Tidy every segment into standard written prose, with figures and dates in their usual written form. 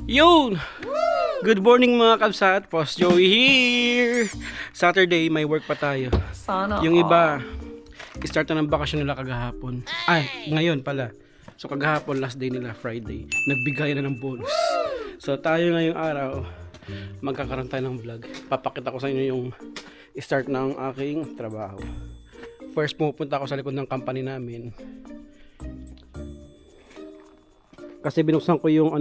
Yun! Good morning mga kabsat, Post Joey here! Saturday, may work pa tayo. Sana Yung iba, start na ng bakasyon nila kagahapon. Ay, ngayon pala. So kagahapon, last day nila, Friday. Nagbigay na ng bonus. So tayo ngayong araw, magkakaroon tayo ng vlog. Papakita ko sa inyo yung start ng aking trabaho. First, pupunta ako sa likod ng company namin. Kasi binuksan ko yung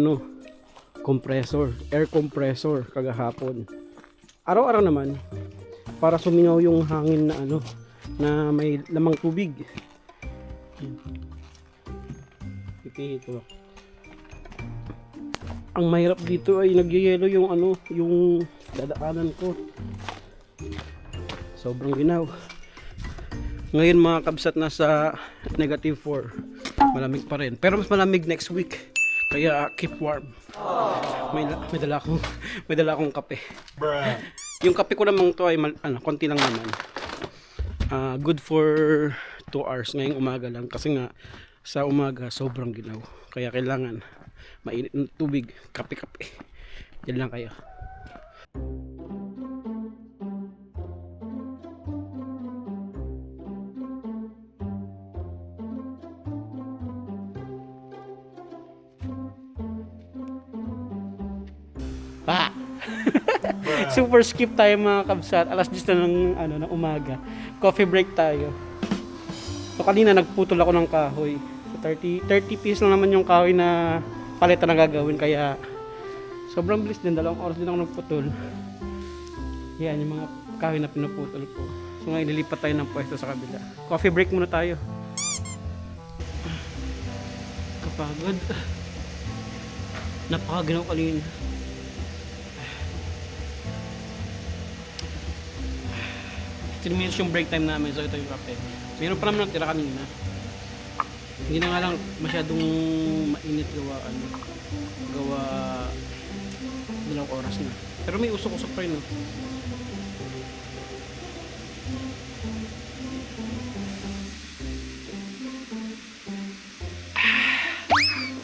compressor, air compressor kagahapon. Araw-araw naman para sumingaw yung hangin na na may lamang tubig. Ito. Ang mahirap dito ay nagyayelo yung yung dadaanan ko. Sobrang ginaw. Ngayon mga kabsat nasa -4. Malamig pa rin. Pero mas malamig next week. Kaya keep warm. May dala akong kape. Bruh. Yung kape ko namang to ay konti lang naman. Good for 2 hours ngayong umaga lang kasi nga sa umaga sobrang ginaw. Kaya kailangan mainit ng tubig, kape-kape. Yan lang kayo. Super skip tayo mga kabsat. Alas 10 na ng umaga. Coffee break tayo. So kanina nagputol ako ng kahoy. So 30 piece lang naman yung kahoy na palitan na gagawin. Kaya sobrang bilis din. 2 oras din ako nagputol. Yan yung mga kahoy na pinuputol ko. So ngayon nilipat tayo ng pwesto sa kabila. Coffee break muna tayo. Kapagod. Napakaginaw kanina. 3 minutes yung break time namin, so ito yung kape. Meron pa naman natira kanina. Hindi na nga lang masyadong mainit gawa 2 oras na. Pero may usok-usok pa rin. No?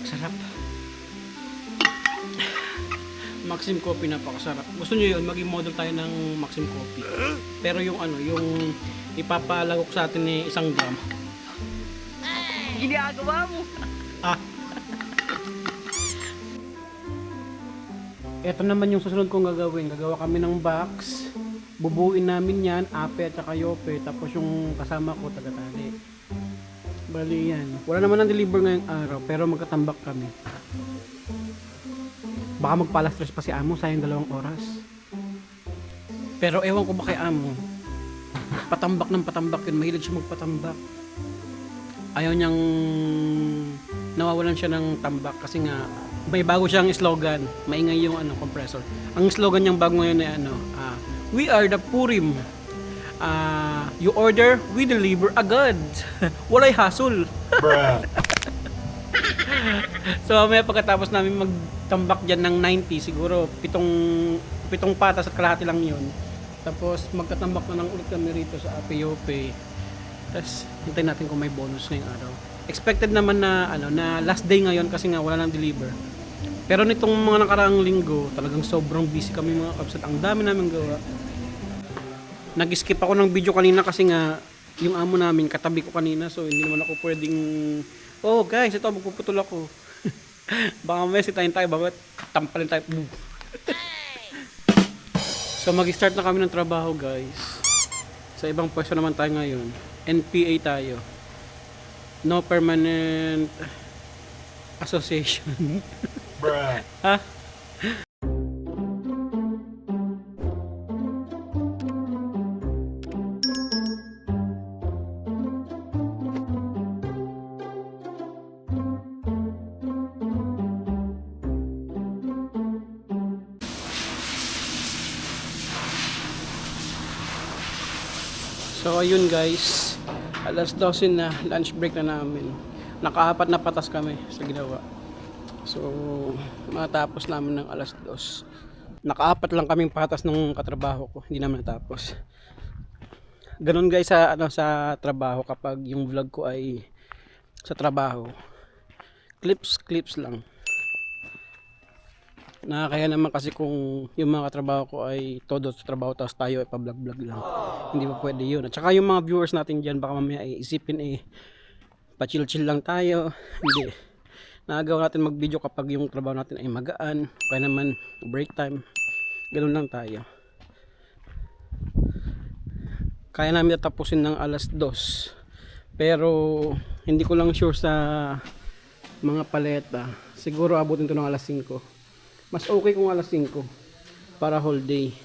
Sarap. Maxim Coffee, napakasarap. Gusto nyo yun, maging model tayo ng Maxim Coffee. Pero yung yung ipapalagok sa atin ni 1 gram. ginagawa mo. Ito naman yung susunod kong gagawin. Gagawa kami ng box. Bubuin namin yan, ape at saka yope. Tapos yung kasama ko, taga-tali. Bali yan. Wala naman ang deliver ngayong araw, pero magkatambak kami. Baka magpalas stress pa si Amo, sayang 2 oras. Pero ewan ko ba kay Amo, patambak ng patambak yun, mahilig siya magpatambak. Ayaw niyang nawawalan siya ng tambak kasi nga may bago siyang slogan, maingay yung compressor. Ang slogan niyang bago ngayon ay we are the Purim. You order, we deliver agad. Walay hassle. Bruh. So mamaya pagkatapos namin magtambak dyan ng 90, siguro pitong patas at kalahati lang yun. Tapos magtatambak na ng ulit kami rito sa Ape-Yope. Tapos hintayin natin kung may bonus ngayong araw. Expected naman na na last day ngayon kasi nga wala nang deliver. Pero nitong mga nakaraang linggo, talagang sobrang busy kami mga kabsat. Ang dami namin gawa. Nag-skip ako ng video kanina kasi nga yung amo namin katabi ko kanina, so hindi naman ako pwedeng guys, ito magpuputol ako. Baka may sitayin tayo, bakit tampalin tayo. So mag-start na kami ng trabaho guys. Sa ibang pwesto naman tayo ngayon. NPA tayo. No Permanent Association. Bruh. Ha? So ayun guys, alas 12 na, lunch break na namin. Naka-4 na patas kami sa ginawa. So matapos namin ng alas 2. Naka-4 lang kaming patas ng katrabaho ko, hindi naman natapos. Ganon guys sa trabaho kapag yung vlog ko ay sa trabaho. Clips lang. Nakakaya naman kasi kung yung mga katrabaho ko ay todo sa trabaho tapos tayo ay pa-vlog-vlog lang. Hindi pa pwede yun. At saka yung mga viewers natin dyan baka mamaya isipin pa-chill-chill lang tayo. Hindi. Nagagawa natin mag-video kapag yung trabaho natin ay magaan. Kaya naman break time. Ganun lang tayo. Kaya namin tatapusin ng alas 2. Pero hindi ko lang sure sa mga paleta. Siguro abutin to ng alas 5. Mas okay kung alas 5 para whole day.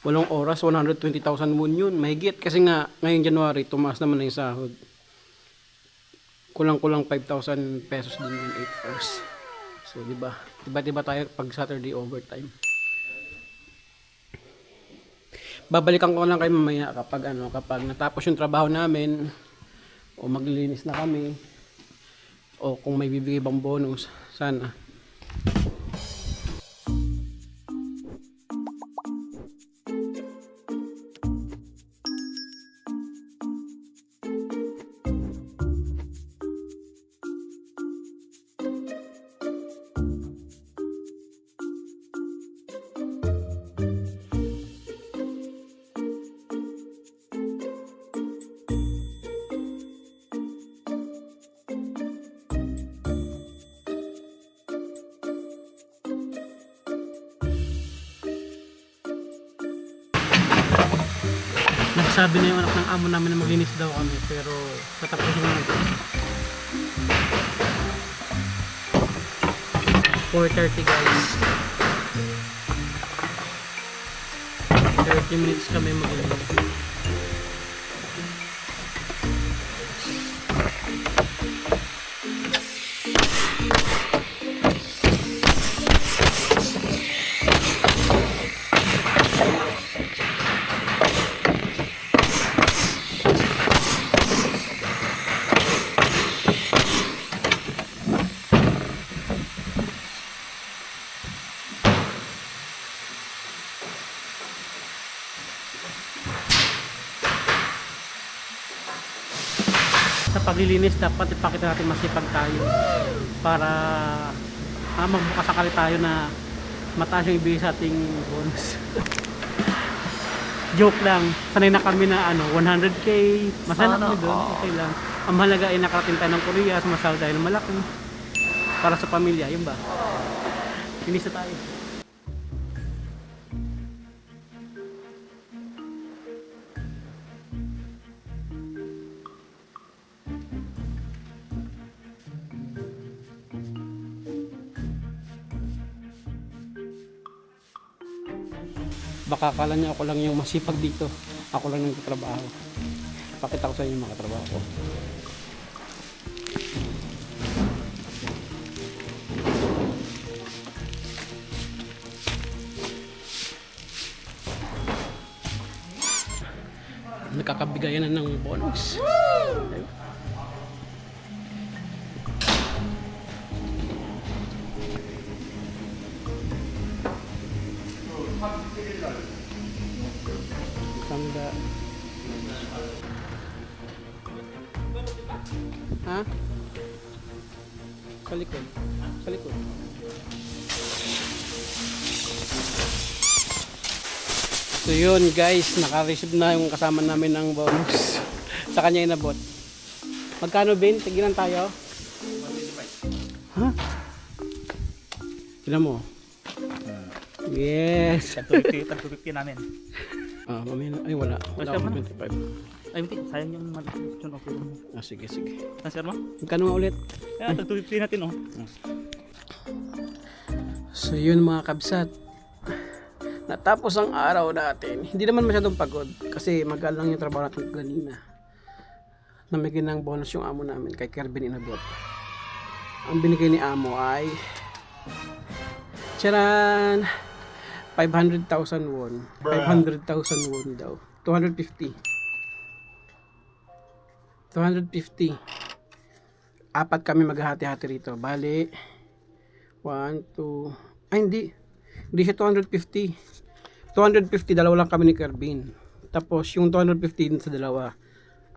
8 oras, 120,000 won yun. Mahigit kasi nga ngayong January tumaas naman na yung sahod. Kulang-kulang 5,000 pesos din yung 8 hours. So diba? Diba tayo pag Saturday overtime. Babalikan ko lang kayo mamaya kapag natapos yung trabaho namin o maglilinis na kami o kung may bibigay bang bonus sana. Nagsabi na yung anak ng amo namin na maglinis daw kami pero tatapusin na ito. 4:30 guys. 30 minutes kami maglinis. Sa paglilinis dapat ipakita natin masipag tayo para magbukas tayo na mataas yung ibigay sa ating bonus. Joke lang, sanay na kami na 100k, masaya na kami doon, okay lang. Ang mahalaga ay nakarating tayo ng Korea, sumasahod tayo ng malaki para sa pamilya, yun ba? Linis na tayo. Baka akala niya ako lang yung masipag dito. Ako lang nagtatrabaho. Pakita ko sa inyo yung mga katrabaho ko. Nakakabigayan na ng bonus. Tanda. Ha? Sa likod. Sa likod. So yun guys, naka-receive na yung kasama namin ng bonus. Sa kanya inabot. Magkano Ben? Tigilan tayo? 125. Ha? Tignan mo. Yes. 250 namin. Mamaya na. Ay, wala. Wala akong 25. Ay, hindi. Sayang yung yun. Okay. Sige, sige. Sir mo? Magkano nga ulit? Kaya, 250 natin, oh. So, yun mga kabsat. Natapos ang araw natin. Hindi naman masyadong pagod. Kasi magal lang yung trabaho natin kanina. Namigyan ng bonus yung amo namin kay Kerbin inabot. Ang binigay ni amo ay charan! 500,000 won. 500,000 won daw. 250. 250. Apat kami maghahati-hati rito. Bali, 1, 2, ay hindi. Hindi siya 250. 250, dalawa lang kami ni Kerbin. Tapos, yung 250 din sa dalawa.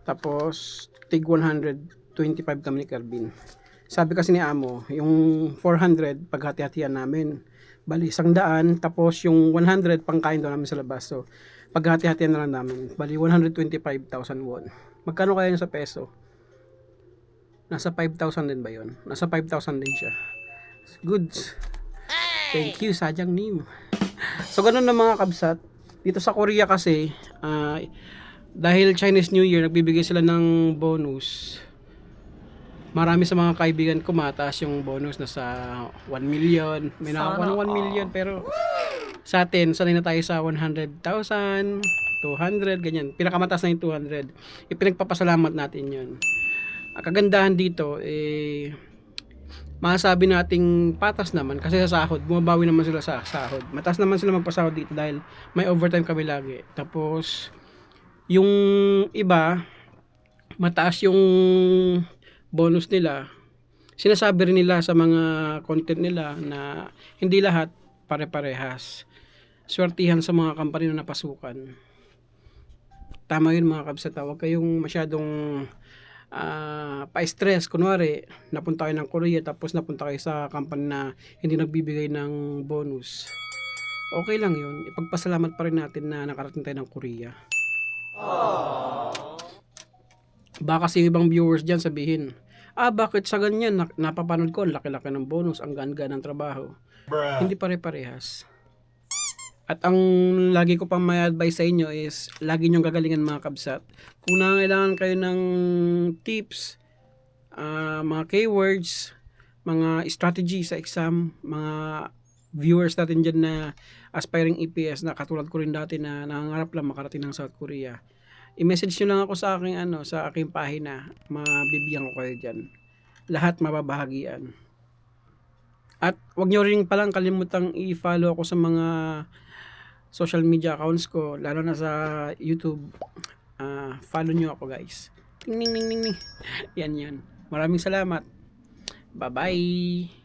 Tapos, tig 125 kami ni Kerbin. Sabi kasi ni Amo, yung 400 paghati-hatian namin. Bali, 100, tapos yung 100 pangkain daw namin sa labas. So, paghati-hatian na lang namin. Bali, 125,000 won. Magkano kaya yun sa peso? Nasa 5,000 din ba yun? Nasa 5,000 din siya. Goods. Thank you, Sajang Nim. So, ganun na mga kabsat. Dito sa Korea kasi, dahil Chinese New Year, nagbibigay sila ng bonus. Marami sa mga kaibigan ko mataas yung bonus na sa 1 million. May nakakuha ng 1 million pero sa atin, sanay na tayo sa 100,000, 200, ganyan. Pinakamataas na yung 200. Ipinagpapasalamat natin yun. Ang kagandahan dito, masasabi nating patas naman kasi sa sahod, bumabawi naman sila sa sahod. Mataas naman sila magpasahod dito dahil may overtime kami lagi. Tapos, yung iba, mataas yung bonus nila. Sinasabi rin nila sa mga content nila na hindi lahat pare-parehas. Swertihan sa mga company na napasukan. Tama yun mga kabsat. Huwag kayong masyadong pa-stress. Kunwari, napunta kayo ng Korea tapos napunta kayo sa company na hindi nagbibigay ng bonus. Okay lang yun. Ipagpasalamat pa rin natin na nakarating tayo ng Korea. Baka kasi ibang viewers dyan sabihin, bakit sa ganyan, napapanood ko, ang laki-laki ng bonus, ang ganda ng trabaho. Bruh. Hindi pare-parehas. At ang lagi ko pang may advice sa inyo is, lagi nyong gagalingan mga kabsat. Kung nangangailangan kayo ng tips, mga keywords, mga strategy sa exam, mga viewers natin dyan na aspiring EPS na katulad ko rin dati na nangangarap lang makarating ng South Korea. I-message nyo lang ako sa aking sa aking pahina. Mabibigyan ko kayo diyan. Lahat mababahagian. At wag nyo ring palang kalimutang i-follow ako sa mga social media accounts ko, lalo na sa YouTube. Follow nyo ako, guys. Ting ning ning ning ning. Yan. Maraming salamat. Bye-bye.